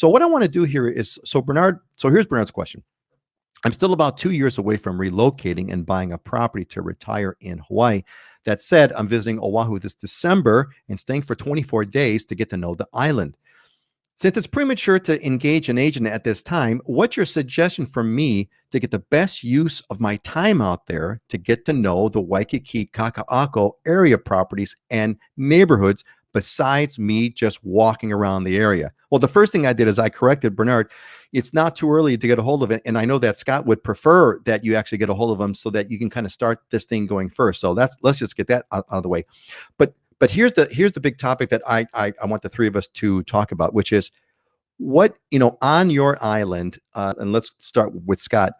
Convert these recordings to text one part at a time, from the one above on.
So what I want to do here is, so here's Bernard's question. I'm still about 2 years away from relocating and buying a property to retire in Hawaii. That said, I'm visiting Oahu this December and staying for 24 days to get to know the island. Since it's premature to engage an agent at this time, what's your suggestion for me to get the best use of my time out there to get to know the Waikiki Kaka'ako area properties and neighborhoods besides me just walking around the area? Well, the first thing I did is I corrected Bernard. It's not too early to get a hold of it. And I know that Scott would prefer that you actually get a hold of him so that you can kind of start this thing going first. So let's just get that out of the way. But here's the big topic that I want the three of us to talk about, which is what, on your island, and let's start with Scott.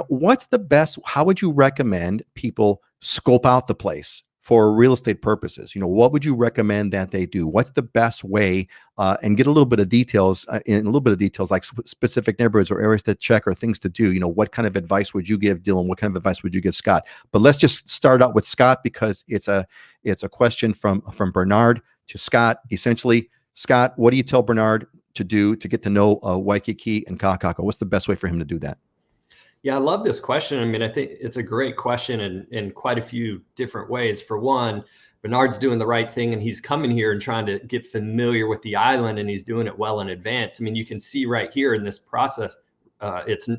What's the best, how would you recommend people scope out the place for real estate purposes? What would you recommend that they do? What's the best way, and get a little bit of details, like specific neighborhoods or areas to check or things to do. What kind of advice would you give Dylan? What kind of advice would you give Scott? But let's just start out with Scott, because it's a question from Bernard to Scott. Essentially, Scott, what do you tell Bernard to do to get to know Waikiki and Kaka'ako? What's the best way for him to do that? Yeah, I love this question. I mean, I think it's a great question in quite a few different ways. For one, Bernard's doing the right thing, and he's coming here and trying to get familiar with the island, and he's doing it well in advance. I mean, you can see right here in this process, it's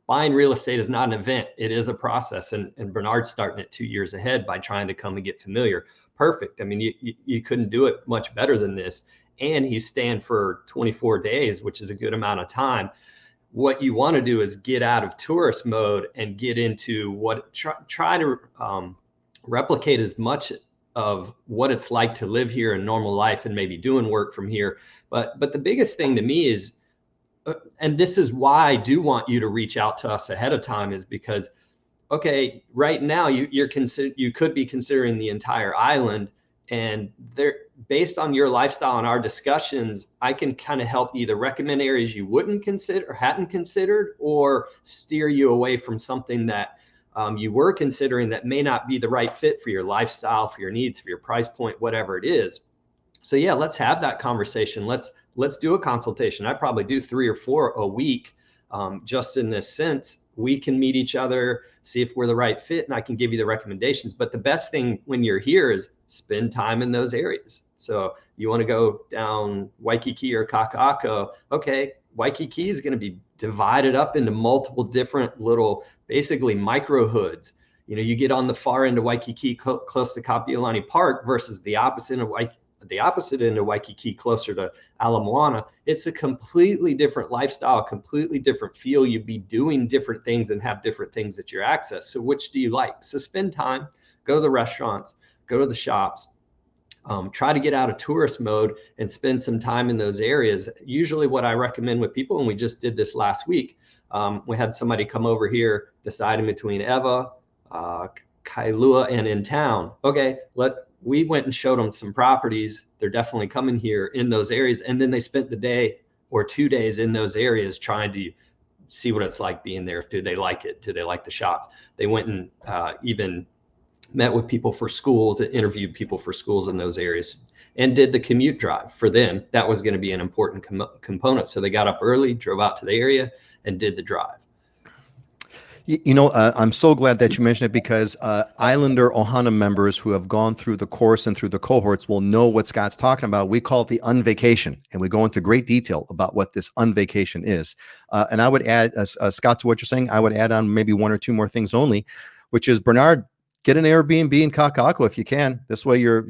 buying real estate is not an event. It is a process, and Bernard's starting it 2 years ahead by trying to come and get familiar. Perfect. I mean, you couldn't do it much better than this. And he's staying for 24 days, which is a good amount of time. What you want to do is get out of tourist mode and get into try to replicate as much of what it's like to live here in normal life and maybe doing work from here. But the biggest thing to me is, and this is why I do want you to reach out to us ahead of time, is because, okay, right now you could be considering the entire island, and based on your lifestyle and our discussions, I can kind of help either recommend areas you wouldn't consider or hadn't considered, or steer you away from something that you were considering that may not be the right fit for your lifestyle, for your needs, for your price point, whatever it is. So yeah, let's have that conversation. Let's do a consultation. I probably do 3 or 4 a week, just in this sense. We can meet each other, see if we're the right fit, and I can give you the recommendations. But the best thing when you're here is spend time in those areas. So you want to go down Waikiki or Kaka'ako. Okay, Waikiki is going to be divided up into multiple different little, basically micro hoods. You get on the far end of Waikiki, close to Kapiolani Park, versus the opposite end of Waikiki, closer to Ala Moana. It's a completely different lifestyle, completely different feel. You'd be doing different things and have different things at your access. So which do you like? So spend time, go to the restaurants, go to the shops, try to get out of tourist mode and spend some time in those areas. Usually what I recommend with people, and we just did this last week, we had somebody come over here deciding between Ewa, Kailua, and in town. Okay, we went and showed them some properties. They're definitely coming here in those areas. And then they spent the day or 2 days in those areas trying to see what it's like being there. Do they like it? Do they like the shops? They went and even met with people for schools, interviewed people for schools in those areas, and did the commute drive. For them, that was going to be an important component. So they got up early, drove out to the area, and did the drive. I'm so glad that you mentioned it, because Islander Ohana members who have gone through the course and through the cohorts will know what Scott's talking about. We call it the unvacation, and we go into great detail about what this unvacation is. And I would add, Scott, to what you're saying, I would add on maybe 1 or 2 more things only, which is, Bernard, get an Airbnb in Kaka'ako if you can. This way you're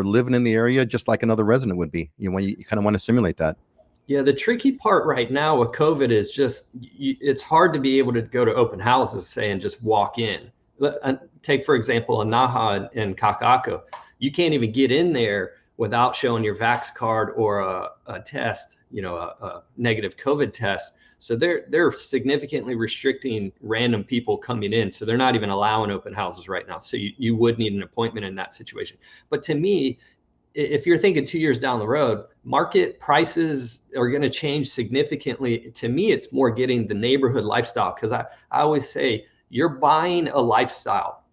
living in the area just like another resident would be. You kind of want to simulate that. Yeah, the tricky part right now with COVID is just, it's hard to be able to go to open houses, say, and just walk in. Take, for example, Aloha and Kaka'ako. You can't even get in there without showing your Vax card or a test, a negative COVID test. So they're significantly restricting random people coming in. So they're not even allowing open houses right now. So you would need an appointment in that situation. But to me, if you're thinking 2 years down the road, market prices are going to change significantly. To me, it's more getting the neighborhood lifestyle, because I always say, you're buying a lifestyle.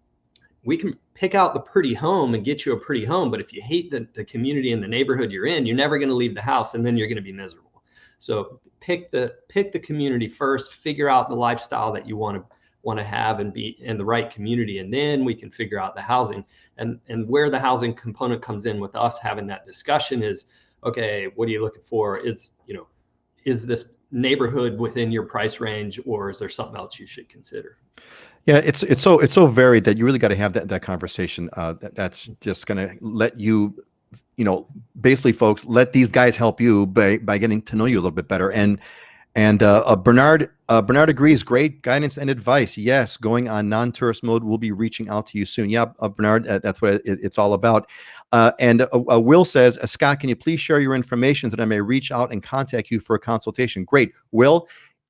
We can pick out the pretty home and get you a pretty home, but if you hate the community and the neighborhood you're in, you're never going to leave the house, and then you're going to be miserable. So pick the community first, figure out the lifestyle that you want to have and be in the right community, and then we can figure out the housing. And where the housing component comes in with us having that discussion is, okay, what are you looking for? Is this neighborhood within your price range, or is there something else you should consider? Yeah, it's so varied that you really got to have that conversation. That's just going to let you, basically, folks, let these guys help you by getting to know you a little bit better. And Bernard agrees. Great guidance and advice. Yes, going on non-tourist mode. We'll be reaching out to you soon. Yeah, Bernard, that's what it's all about. And Will says, Scott, can you please share your information so that I may reach out and contact you for a consultation? Great, Will.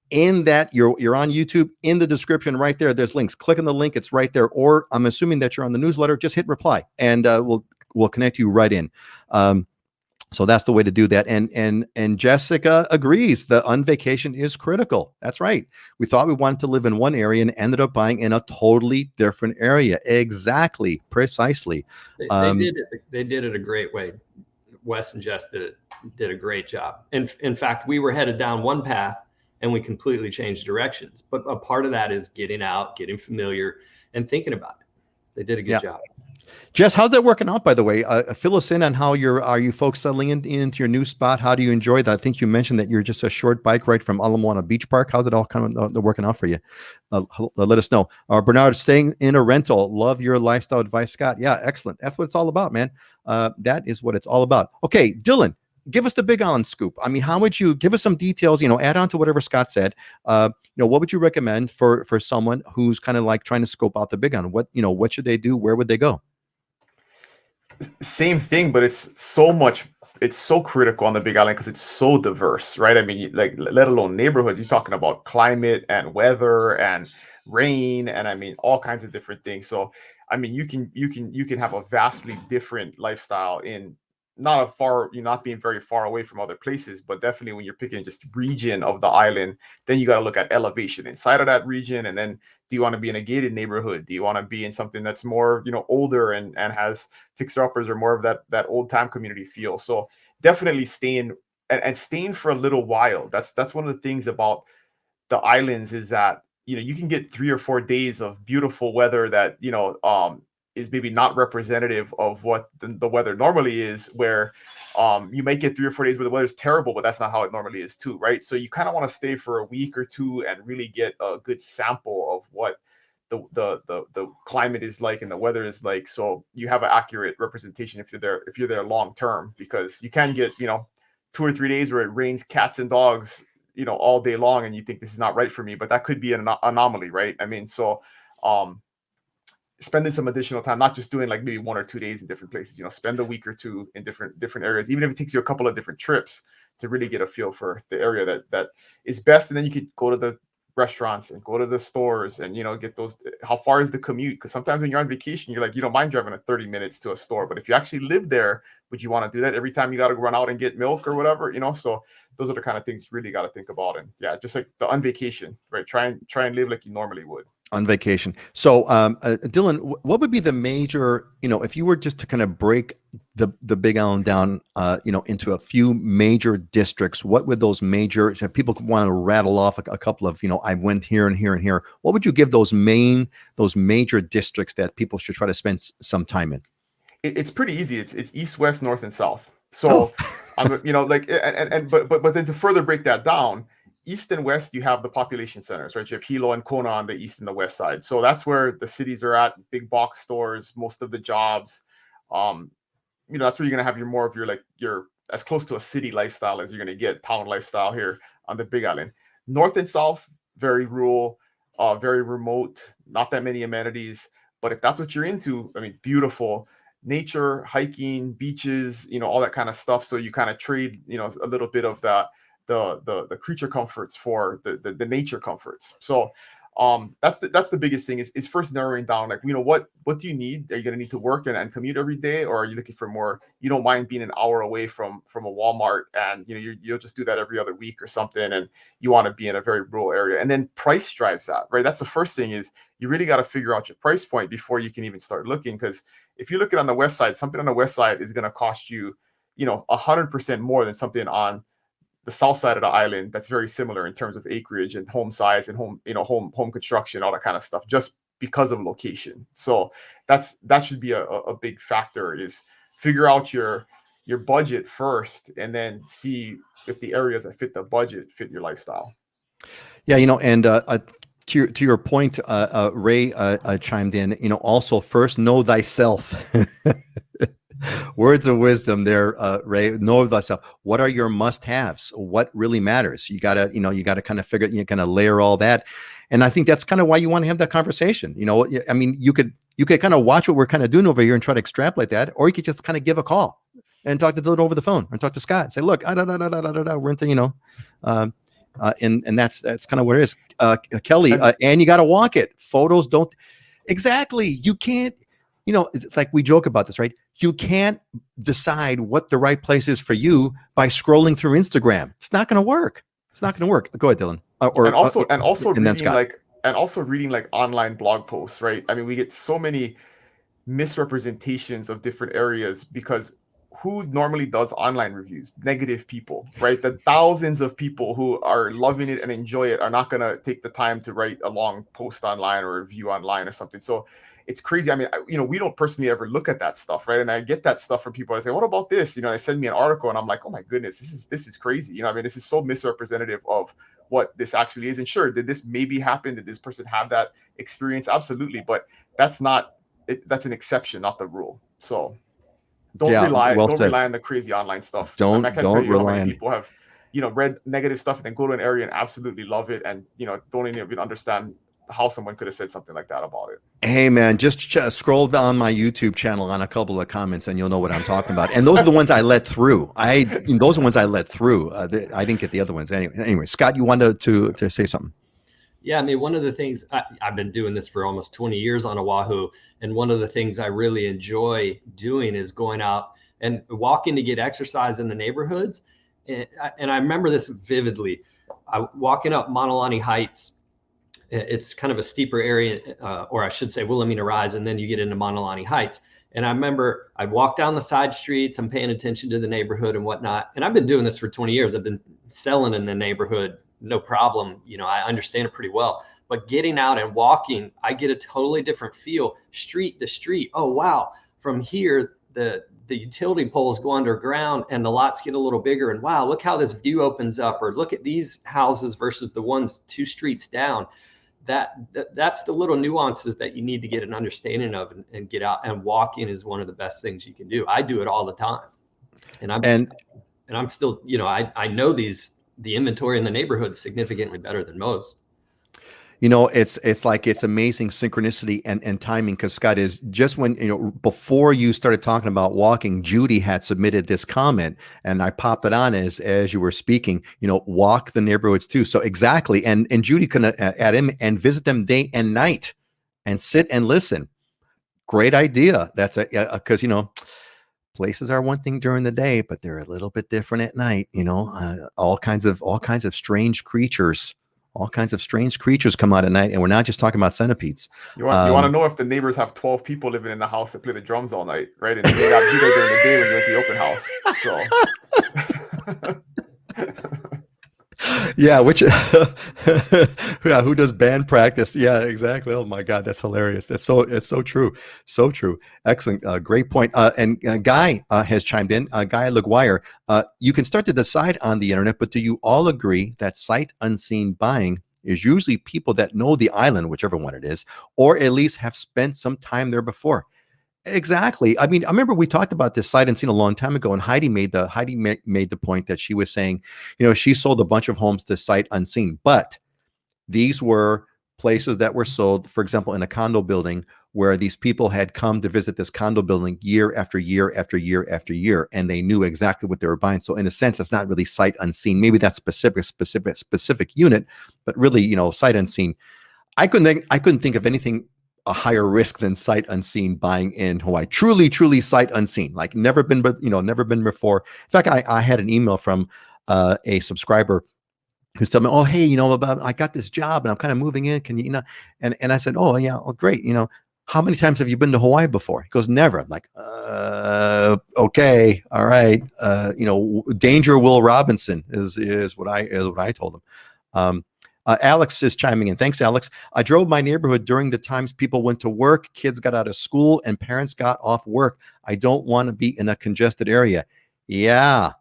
In that you're on YouTube, in the description right there, there's links. Click on the link; it's right there. Or I'm assuming that you're on the newsletter. Just hit reply, and we'll connect you right in. So that's the way to do that. And Jessica agrees. The unvacation is critical. That's right. We thought we wanted to live in one area and ended up buying in a totally different area. Exactly, precisely. They did it a great way. Wes and Jess did a great job. And in fact, we were headed down one path and we completely changed directions. But a part of that is getting out, getting familiar, and thinking about it. They did a good job. Jess, how's that working out, by the way? Fill us in on how are you folks settling into your new spot? How do you enjoy that? I think you mentioned that you're just a short bike ride from Ala Beach Park. How's it all kind of working out for you? Let us know. Bernard, staying in a rental. Love your lifestyle advice, Scott. Yeah, excellent. That's what it's all about, man. That is what it's all about. Okay, Dylan, give us the Big Island scoop. I mean, how would you give us some details? Add on to whatever Scott said. What would you recommend for someone who's kind of like trying to scope out the Big Island? What should they do? Where would they go? Same thing, but it's so critical on the Big Island because it's so diverse, right? I mean, like, let alone neighborhoods, you're talking about climate and weather and rain, and I mean all kinds of different things. So I mean, you can have a vastly different lifestyle in not being very far away from other places, but definitely when you're picking just region of the island, then you got to look at elevation inside of that region. And then, do you want to be in a gated neighborhood? Do you want to be in something that's more, older and has fixer uppers, or more of that old time community feel? So definitely staying for a little while. That's one of the things about the islands, is that you can get 3 or 4 days of beautiful weather that is maybe not representative of what the weather normally is, where you might get 3 or 4 days where the weather's terrible, but that's not how it normally is too, right? So you kind of want to stay for a week or two and really get a good sample of what the climate is like and the weather is like, so you have an accurate representation if you're there long term, because you can get 2 or 3 days where it rains cats and dogs all day long, and you think this is not right for me, but that could be an anomaly, right? I mean, so spending some additional time, not just doing like maybe 1 or 2 days in different places, spend a week or two in different areas, even if it takes you a couple of different trips to really get a feel for the area that is best. And then you could go to the restaurants and go to the stores and get those. How far is the commute? Because sometimes when you're on vacation, you're like, you don't mind driving 30 minutes to a store, but if you actually live there, would you want to do that every time you got to run out and get milk or whatever? So those are the kind of things you really got to think about. And yeah, just like the on vacation, right? Try and live like you normally would on vacation. So Dylan, what would be the major, if you were just to kind of break the Big Island down, into a few major districts, what would those major, if people want to rattle off a couple of, I went here and here and here, what would you give those major districts that people should try to spend some time in? It's pretty easy. It's east, west, north, and south. So but then to further break that down, east and west, you have the population centers, right? You have Hilo and Kona on the east and the west side. So that's where the cities are at, big box stores, most of the jobs. That's where you're gonna have your as close to a city lifestyle as you're gonna get, town lifestyle here on the Big Island. North and south, very rural, very remote, not that many amenities. But if that's what you're into, I mean, beautiful nature, hiking, beaches, all that kind of stuff. So you kind of trade, a little bit of that, the creature comforts for the nature comforts. So that's the biggest thing is first narrowing down, like, what do you need? Are you going to need to work and commute every day, or are you looking for more, you don't mind being an hour away from a Walmart, and you'll just do that every other week or something, and you want to be in a very rural area? And then price drives that, right? That's the first thing, is you really got to figure out your price point before you can even start looking. Because if you look at on the west side, something on the west side is going to cost you 100% more than something on the south side of the island that's very similar in terms of acreage and home size and home construction, all that kind of stuff, just because of location. So that should be a big factor, is figure out your budget first and then see if the areas that fit the budget fit your lifestyle. Yeah, and to your point, Ray chimed in. Also first know thyself. Words of wisdom there, Ray. Know thyself. What are your must-haves? What really matters? You gotta kind of figure. You kind of layer all that, and I think that's kind of why you want to have that conversation. I mean, you could kind of watch what we're kind of doing over here and try to extrapolate that, or you could just kind of give a call and talk to Dylan over the phone, or talk to Scott. And say, look, we're into and that's kind of what it is. Kelly, and you got to walk it. Photos don't exactly. You can't. It's like we joke about this, right? You can't decide what the right place is for you by scrolling through Instagram. It's not going to work. It's not going to work. Go ahead, Dylan. And also reading like online blog posts, right? I mean, we get so many misrepresentations of different areas because who normally does online reviews? Negative people, right? The thousands of people who are loving it and enjoy it are not going to take the time to write a long post online or review online or something. So it's crazy. I mean, we don't personally ever look at that stuff, right? And I get that stuff from people. I say, what about this? They send me an article and I'm like, oh my goodness, this is crazy. I mean, this is so misrepresentative of what this actually is. And sure, did this maybe happen? Did this person have that experience? Absolutely. But that's an exception, not the rule. So don't rely on the crazy online stuff. Don't rely on people have, read negative stuff and then go to an area and absolutely love it. And, don't even understand how someone could have said something like that about it. Hey man, just scroll down my YouTube channel on a couple of comments and you'll know what I'm talking about. And those are the ones I let through. Those are the ones I let through. I didn't get the other ones anyway. Scott, you wanted to say something? Yeah, I mean, one of the things I've been doing this for almost 20 years on Oahu, and one of the things I really enjoy doing is going out and walking to get exercise in the neighborhoods. And I remember this vividly. Walking up Manalani Heights. It's kind of a steeper area, or I should say Wilhelmina Rise, and then you get into Manalani Heights. And I remember I walk down the side streets, I'm paying attention to the neighborhood and whatnot. And I've been doing this for 20 years. I've been selling in the neighborhood, no problem. I understand it pretty well. But getting out and walking, I get a totally different feel, street to street. Oh, wow. From here, the utility poles go underground and the lots get a little bigger. And wow, look how this view opens up. Or look at these houses versus the ones 2 streets down. That's the little nuances that you need to get an understanding of and get out, and walking is one of the best things you can do. I do it all the time. And I'm still, I know the inventory in the neighborhood significantly better than most. It's like it's amazing synchronicity and timing, because Scott, is just when, before you started talking about walking, Judy had submitted this comment and I popped it on as you were speaking, walk the neighborhoods too. So exactly. And Judy can add in and visit them day and night and sit and listen. Great idea. That's because, places are one thing during the day, but they're a little bit different at night. All kinds of strange creatures. All kinds of strange creatures come out at night, and we're not just talking about centipedes. You want to know if the neighbors have 12 people living in the house that play the drums all night, right? And they got you there during the day when you're at the open house. So. Yeah, who does band practice? Yeah, exactly. Oh my God, that's hilarious. It's so true. So true. Excellent. Great point. And Guy has chimed in. Guy LaGuire, you can start to decide on the internet, but do you all agree that sight unseen buying is usually people that know the island, whichever one it is, or at least have spent some time there before? Exactly. I mean, I remember we talked about this sight unseen a long time ago, and Heidi made the point that she was saying, she sold a bunch of homes to sight unseen, but these were places that were sold, for example, in a condo building where these people had come to visit this condo building year after year after year after year, and they knew exactly what they were buying. So in a sense, it's not really sight unseen. Maybe that's specific unit, but really, sight unseen. I couldn't think of anything a higher risk than sight unseen buying in Hawaii. Truly sight unseen, like never been before. In fact, I had an email from a subscriber who's telling me, oh, hey, I got this job and I'm kind of moving in. Can you, and I said, oh yeah, oh great. how many times have you been to Hawaii before? He goes, never. I'm like, okay, all right. Danger Will Robinson is what I told him. Alex is chiming in. Thanks, Alex. I drove my neighborhood during the times people went to work, kids got out of school, and parents got off work. I don't want to be in a congested area. Yeah.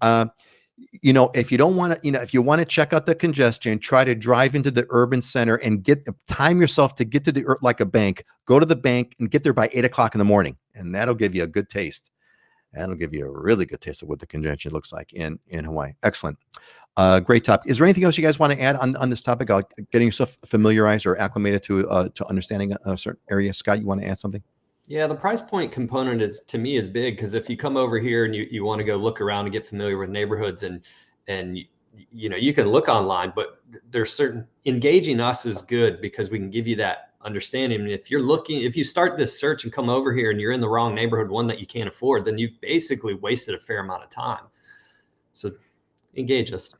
If you don't want to, if you want to check out the congestion, try to drive into the urban center and time yourself to get to like a bank, go to the bank and get there by 8 o'clock in the morning. And that'll give you a good taste. That'll give you a really good taste of what the congestion looks like in Hawaii. Excellent. Great topic. Is there anything else you guys want to add on this topic? Getting yourself familiarized or acclimated to understanding a certain area. Scott, you want to add something? Yeah, the price point component to me is big, because if you come over here and you want to go look around and get familiar with neighborhoods and you can look online, but there's certain engaging us is good because we can give you that understanding. And if you start this search and come over here and you're in the wrong neighborhood, one that you can't afford, then you've basically wasted a fair amount of time. So engage us.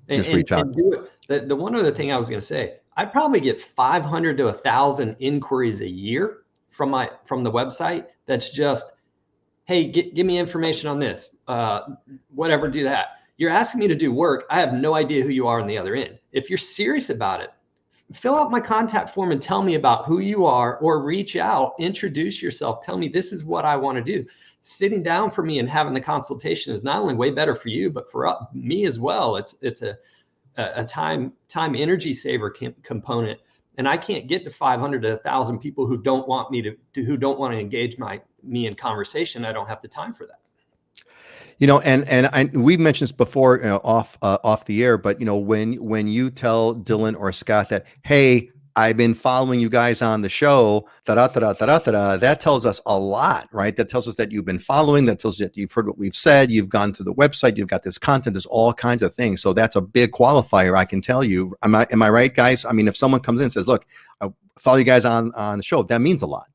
Just reach out. And do it. The one other thing I was going to say, I probably get 500 to 1,000 inquiries a year from the website. That's just, hey, give me information on this, whatever, do that. You're asking me to do work. I have no idea who you are on the other end. If you're serious about it, fill out my contact form and tell me about who you are, or reach out, introduce yourself, tell me this is what I want to do. Sitting down for me and having the consultation is not only way better for you, but for me as well. It's a time energy saver component. And I can't get to 500 to 1,000 people who don't want who don't want to engage me in conversation. I don't have the time for that. And we've mentioned this before, off the air, but when you tell Dylan or Scott that, hey, I've been following you guys on the show, that tells us a lot, right? That tells us that you've been following, that tells us that you've heard what we've said, you've gone to the website, you've got this content, there's all kinds of things. So that's a big qualifier, I can tell you. Am I right, guys? I mean, if someone comes in and says, look, I follow you guys on the show, that means a lot.